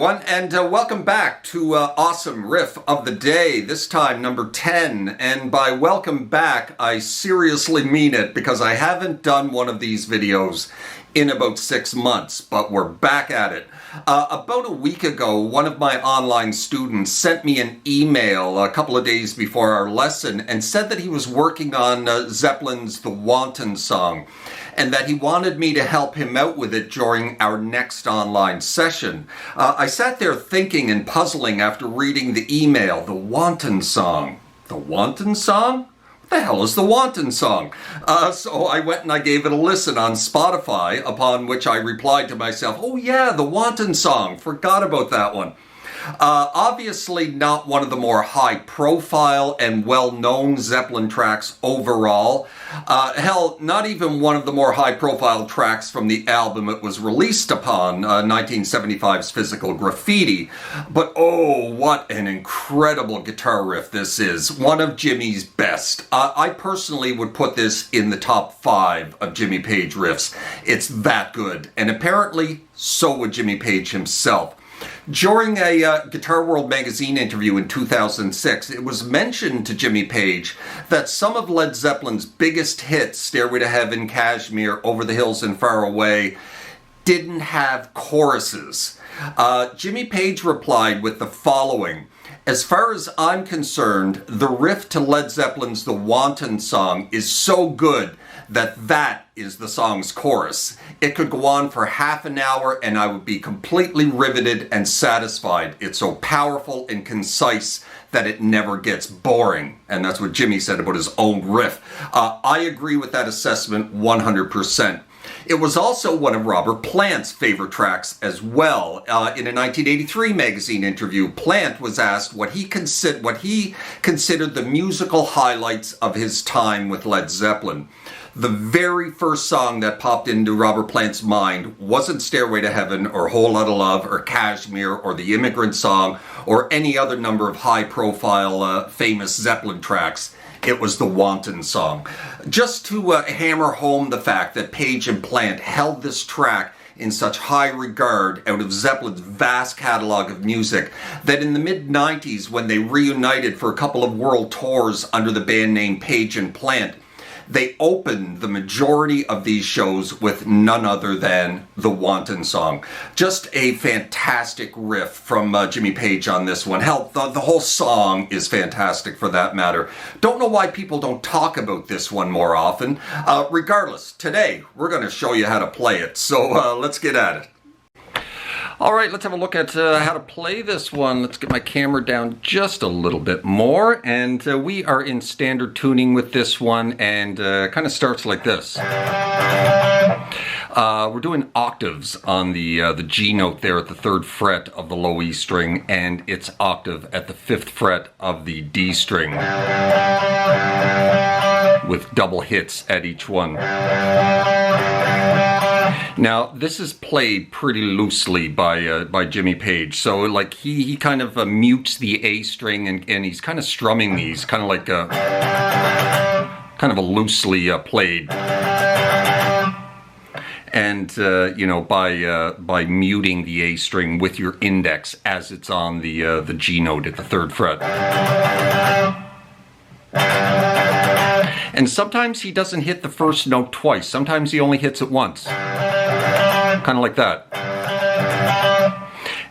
everyone, and welcome back to Awesome Riff of the Day, this time number 10. And by welcome back, I seriously mean it, because I haven't done one of these videos in about 6 months, but we're back at it. About a week ago, one of my online students sent me an email a couple of days before our lesson and said that he was working on Zeppelin's The WANTON Song, and that he wanted me to help him out with it during our next online session. I sat there thinking and puzzling after reading the email. The WANTON Song. The WANTON Song? What the hell is the WANTON Song? So I went and I gave it a listen on Spotify, upon which I replied to myself, oh yeah, the WANTON Song. Forgot about that one. Obviously not one of the more high-profile and well-known Zeppelin tracks overall. Hell, not even one of the more high-profile tracks from the album it was released upon, 1975's Physical Graffiti. But oh, what an incredible guitar riff this is. One of Jimmy's best. I personally would put this in the top 5 of Jimmy Page riffs. It's that good. And apparently, so would Jimmy Page himself. During a Guitar World magazine interview in 2006, it was mentioned to Jimmy Page that some of Led Zeppelin's biggest hits, Stairway to Heaven, Kashmir, Over the Hills and Far Away, didn't have choruses. Jimmy Page replied with the following: as far as I'm concerned, the riff to Led Zeppelin's The WANTON Song is so good that is the song's chorus. It could go on for half an hour and I would be completely riveted and satisfied. It's so powerful and concise that it never gets boring. And that's what Jimmy said about his own riff. I agree with that assessment 100%. It was also one of Robert Plant's favorite tracks as well. In a 1983 magazine interview, Plant was asked what he considered the musical highlights of his time with Led Zeppelin. The very first song that popped into Robert Plant's mind wasn't Stairway to Heaven or Whole Lotta Love or Kashmir or The Immigrant Song or any other number of high-profile famous Zeppelin tracks. It was the WANTON Song. Just to hammer home the fact that Page and Plant held this track in such high regard out of Zeppelin's vast catalog of music, that in the mid-90s, when they reunited for a couple of world tours under the band name Page and Plant, they opened the majority of these shows with none other than the WANTON Song. Just a fantastic riff from Jimmy Page on this one. Hell, the whole song is fantastic for that matter. Don't know why people don't talk about this one more often. Regardless, today we're going to show you how to play it. So let's get at it. All right, let's have a look at how to play this one. Let's get my camera down just a little bit more. And we are in standard tuning with this one, and kind of starts like this. We're doing octaves on the G note there at the 3rd fret of the low E string, and it's octave at the 5th fret of the D string, with double hits at each one. Now, this is played pretty loosely by Jimmy Page. So, like, he kind of mutes the A string and he's kind of strumming these, kind of like kind of a loosely played. And you know, by muting the A string with your index as it's on the G note at the 3rd fret. And sometimes he doesn't hit the first note twice. Sometimes he only hits it once. Kind of like that.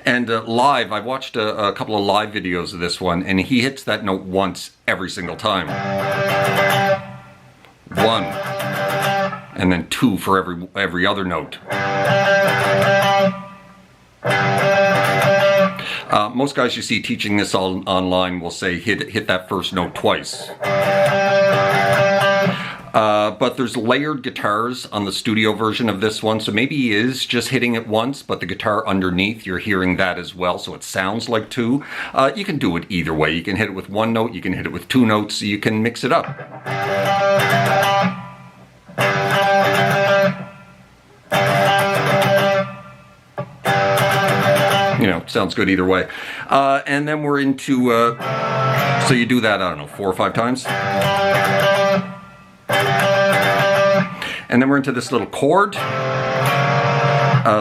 And live, I watched a couple of live videos of this one, and he hits that note once every single time. 1. And then 2 for every other note. Most guys you see teaching this online will say hit that first note twice. But there's layered guitars on the studio version of this one, so maybe he is just hitting it once, but the guitar underneath, you're hearing that as well, so it sounds like 2. You can do it either way. You can hit it with 1 note, you can hit it with 2 notes, you can mix it up. You know, sounds good either way. And then we're into, so you do that, I don't know, 4 or 5 times. And then we're into this little chord.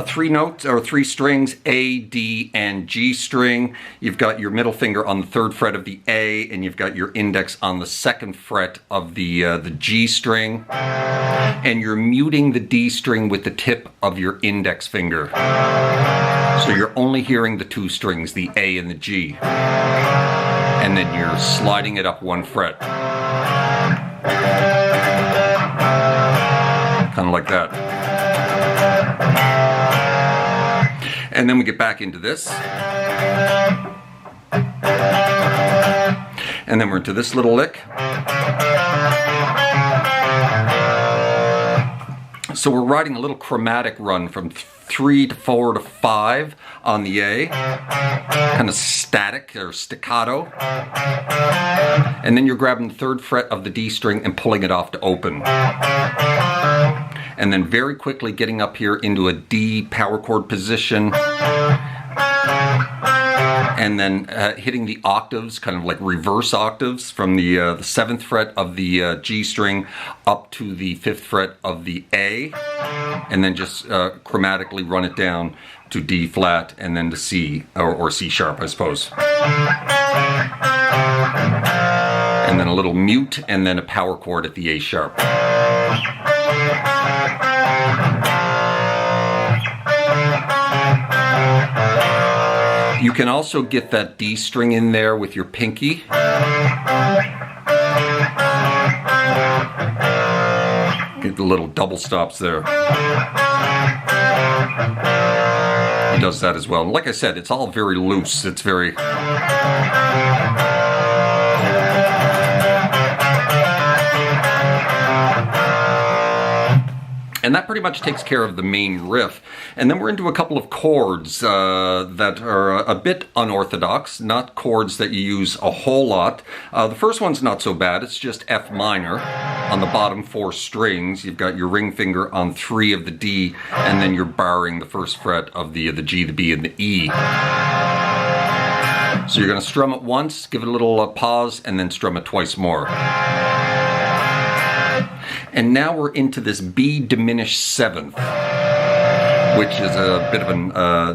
three notes or three strings, A, D, and G string. You've got your middle finger on the 3rd fret of the A, and you've got your index on the 2nd fret of the G string. And you're muting the D string with the tip of your index finger. So you're only hearing the 2 strings, the A and the G. And then you're sliding it up 1 fret. Kind of like that. And then we get back into this. And then we're into this little lick. So we're riding a little chromatic run from 3 to 4 to 5 on the A, kind of static or staccato. And then you're grabbing the 3rd fret of the D string and pulling it off to open. And then very quickly getting up here into a D power chord position. And then hitting the octaves, kind of like reverse octaves, from the 7th fret of the G string up to the 5th fret of the A, and then just chromatically run it down to D flat and then to C, or C sharp, I suppose. And then a little mute, and then a power chord at the A sharp. You can also get that D string in there with your pinky. Get the little double stops there. He does that as well. And like I said, it's all very loose. It's very... And that pretty much takes care of the main riff. And then we're into a couple of chords that are a bit unorthodox, not chords that you use a whole lot. The first one's not so bad. It's just F minor on the bottom 4 strings. You've got your ring finger on 3 of the D, and then you're barring the 1st fret of the G, the B, and the E. So you're going to strum it once, give it a little pause, and then strum it twice more. And now we're into this B diminished 7th, which is a bit of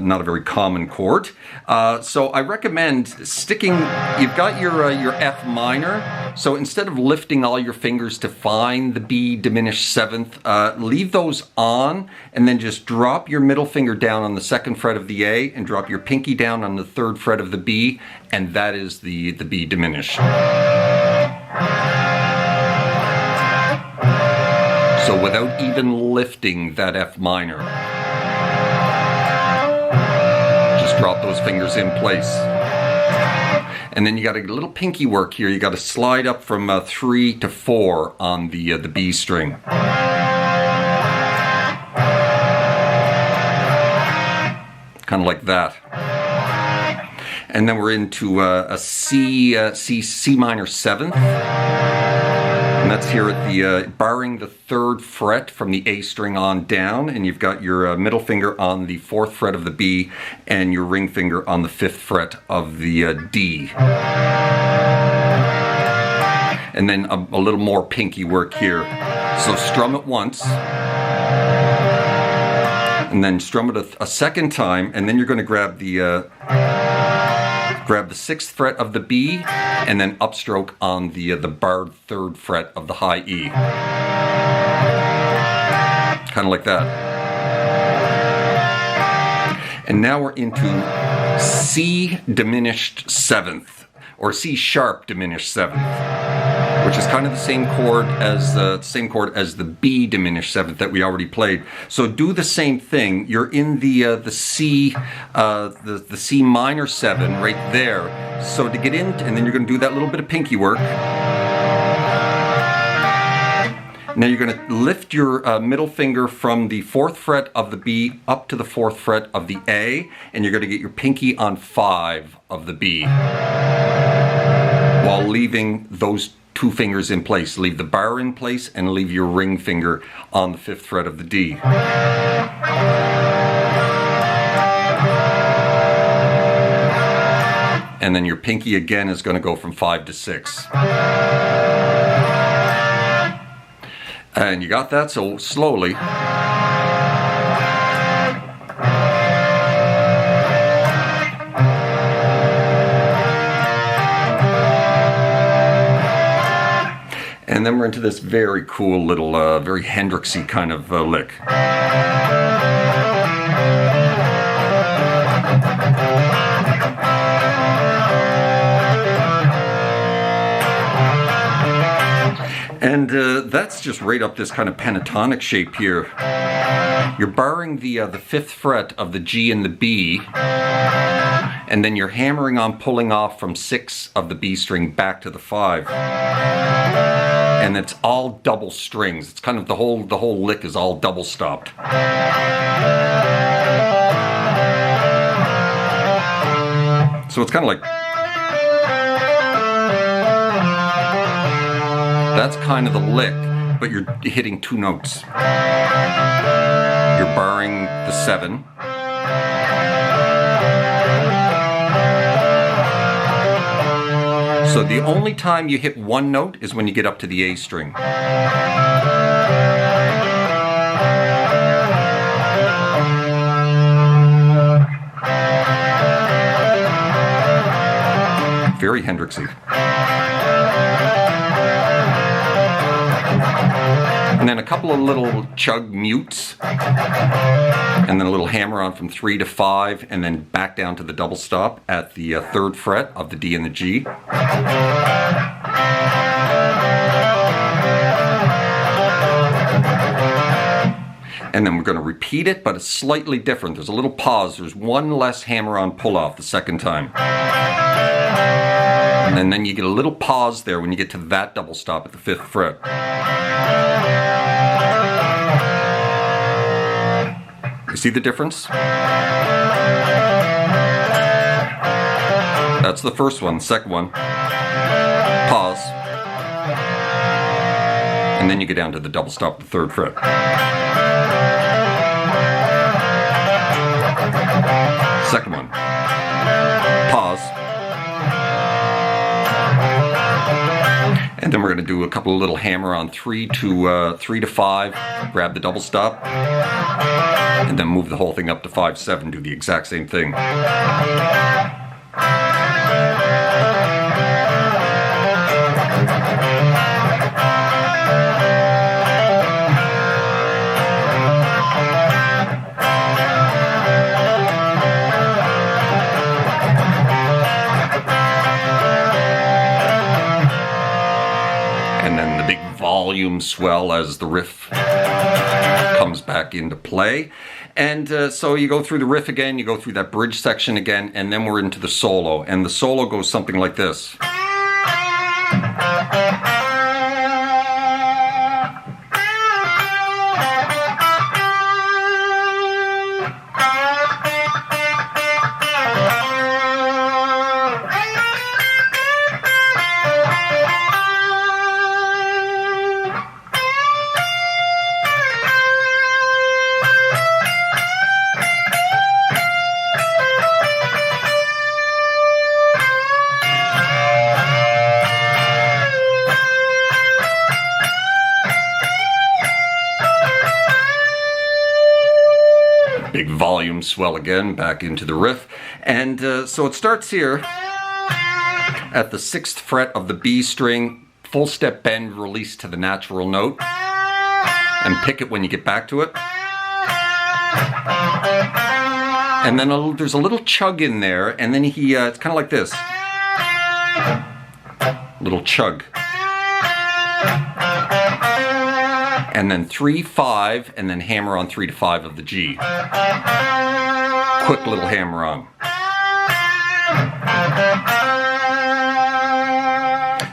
not a very common chord. So I recommend sticking, you've got your F minor, so instead of lifting all your fingers to find the B diminished 7th, leave those on, and then just drop your middle finger down on the 2nd fret of the A, and drop your pinky down on the 3rd fret of the B, and that is the B diminished. So without even lifting that F minor, just drop those fingers in place. And then you got a little pinky work here. You got to slide up from 3 to 4 on the B string. Kind of like that. And then we're into a C minor 7th. And that's here at the, barring the 3rd fret from the A string on down, and you've got your middle finger on the 4th fret of the B, and your ring finger on the 5th fret of the D. And then a little more pinky work here. So strum it once, and then strum it a second time, and then you're going to grab the 6th fret of the B, and then upstroke on the barred 3rd fret of the high E. Kind of like that. And now we're into C diminished 7th, or C sharp diminished 7th, which is kind of the same chord as the B diminished 7th that we already played. So do the same thing. You're in the C minor 7 right there. So to get in, and then you're going to do that little bit of pinky work. Now you're going to lift your middle finger from the 4th fret of the B up to the 4th fret of the A, and you're going to get your pinky on 5 of the B, while leaving those 2 fingers in place. Leave the bar in place and leave your ring finger on the 5th fret of the D. And then your pinky again is going to go from 5 to 6. And you got that, so slowly. And then we're into this very cool little, very Hendrixy kind of lick. And that's just right up this kind of pentatonic shape here. You're barring the 5th fret of the G and the B, and then you're hammering on pulling off from 6 of the B string back to the 5. And it's all double strings. It's kind of the whole lick is all double stopped. So it's kind of like, that's kind of the lick, but you're hitting 2 notes. You're barring the 7. So the only time you hit 1 note is when you get up to the A string. Very Hendrixy. And then a couple of little chug mutes, and then a little hammer on from 3 to 5, and then back down to the double stop at the 3rd fret of the D and the G. And then we're going to repeat it, but it's slightly different. There's a little pause. There's 1 less hammer on pull off the 2nd time. And then you get a little pause there when you get to that double stop at the 5th fret. You see the difference? That's the first one. Second one, pause. And then you get down to the double stop at the 3rd fret. Second one, pause. And then we're going to do a couple of little hammer on 3 to 5, grab the double stop, and then move the whole thing up to 5/7, do the exact same thing. Volume swell as the riff comes back into play. And so you go through the riff again, you go through that bridge section again, and then we're into the solo. And the solo goes something like this. Big volume swell again, back into the riff. And so it starts here at the 6th fret of the B string, full step bend, release to the natural note, and pick it when you get back to it. And then there's a little chug in there, and then it's kind of like this. Little chug. And then 3, 5, and then hammer on 3 to 5 of the G. Quick little hammer on.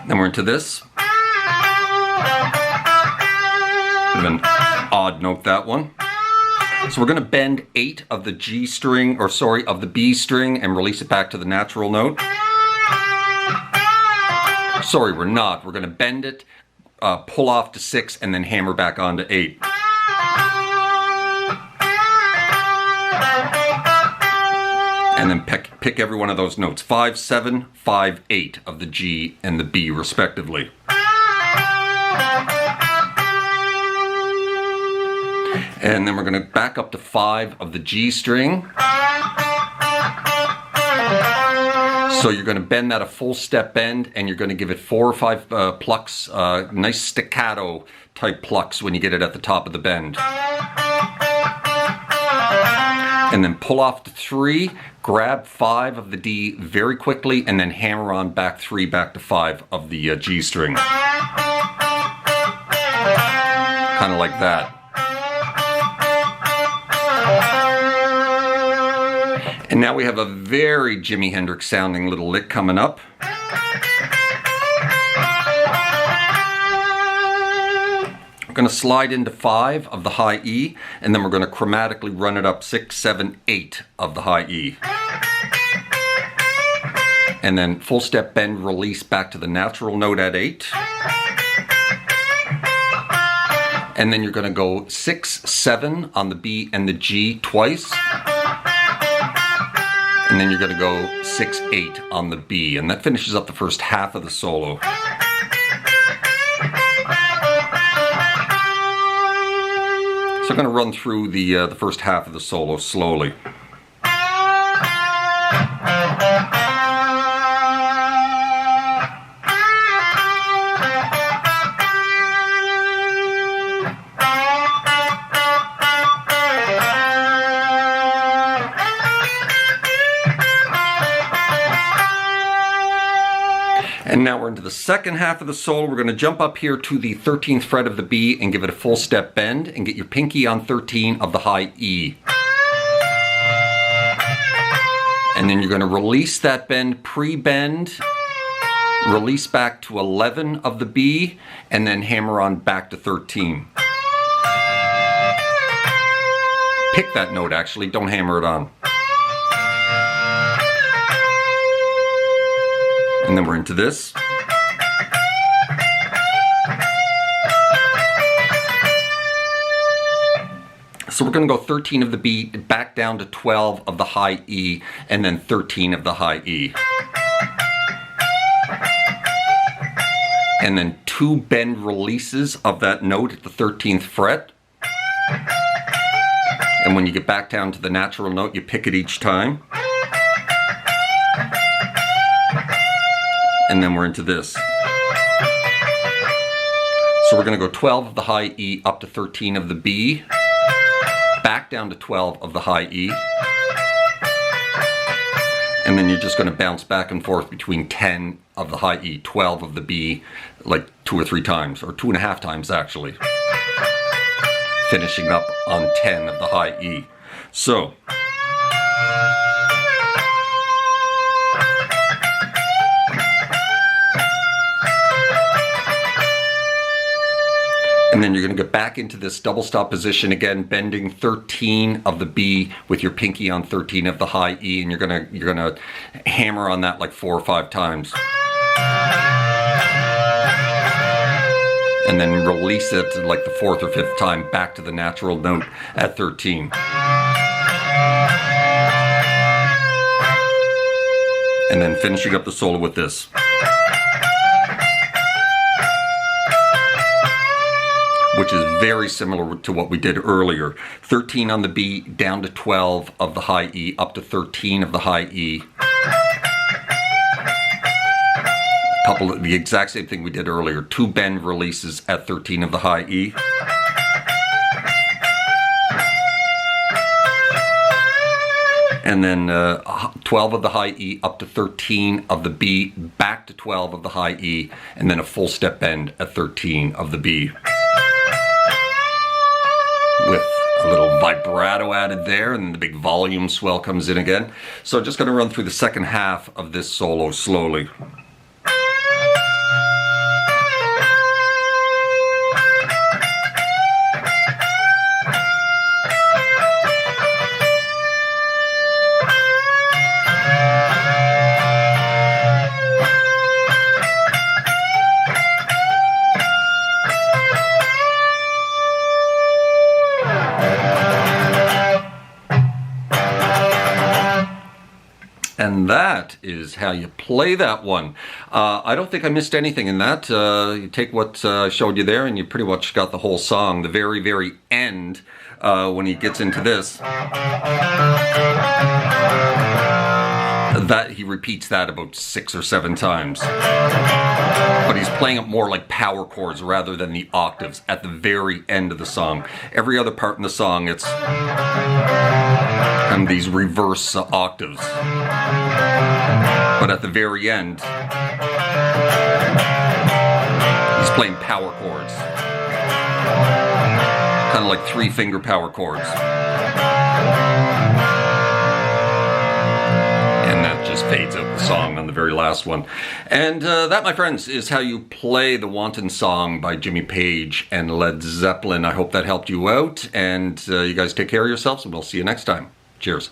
Then we're into this. Bit of an odd note, that one. So we're going to bend 8 of the G string, or sorry, of the B string, and release it back to the natural note. Sorry, we're not. We're going to bend it, pull off to 6, and then hammer back on to 8. And then pick every one of those notes. 5, 7, 5, 8 of the G and the B respectively. And then we're going to back up to 5 of the G string. So you're going to bend that a full step bend, and you're going to give it 4 or 5 plucks, nice staccato type plucks when you get it at the top of the bend. And then pull off the 3, grab 5 of the D very quickly, and then hammer on back 3 back to 5 of the G string. Kind of like that. And now we have a very Jimi Hendrix sounding little lick coming up. We're going to slide into 5 of the high E, and then we're going to chromatically run it up 6, 7, 8 of the high E. And then full step bend, release back to the natural note at 8. And then you're going to go 6, 7 on the B and the G twice. And then you're going to go 6, 8 on the B, and that finishes up the first half of the solo. So I'm going to run through the first half of the solo slowly. And now we're into the second half of the solo. We're going to jump up here to the 13th fret of the B and give it a full step bend and get your pinky on 13 of the high E. And then you're going to release that bend, pre-bend, release back to 11 of the B, and then hammer on back to 13. Pick that note actually, don't hammer it on. And then we're into this. So we're going to go 13 of the B, back down to 12 of the high E, and then 13 of the high E. And then 2 bend releases of that note at the 13th fret. And when you get back down to the natural note, you pick it each time. And then we're into this. So we're going to go 12 of the high E up to 13 of the B, back down to 12 of the high E, and then you're just going to bounce back and forth between 10 of the high E, 12 of the B, like 2 or 3 times, or 2.5 times actually, finishing up on 10 of the high E. So and then you're going to get back into this double stop position again, bending 13 of the B with your pinky on 13 of the high E, and you're gonna hammer on that like 4 or 5 times. And then release it like the 4th or 5th time back to the natural note at 13. And then finishing up the solo with this. Which is very similar to what we did earlier. 13 on the B, down to 12 of the high E, up to 13 of the high E. The exact same thing we did earlier. 2 bend releases at 13 of the high E. And then 12 of the high E up to 13 of the B, back to 12 of the high E, and then a full step bend at 13 of the B. With a little vibrato added there, and the big volume swell comes in again. So just going to run through the second half of this solo slowly. And that is how you play that one. I don't think I missed anything in that. You take what I showed you there and you pretty much got the whole song. The very, very end, when he gets into this. That he repeats that about 6 or 7 times. But he's playing it more like power chords rather than the octaves at the very end of the song. Every other part in the song, it's kind of these reverse octaves. But at the very end, he's playing power chords. Kind of like 3-finger power chords. Just fades out the song on the very last one. And that, my friends, is how you play the Wanton Song by Jimmy Page and Led Zeppelin. I hope that helped you out, and you guys take care of yourselves, and we'll see you next time. Cheers.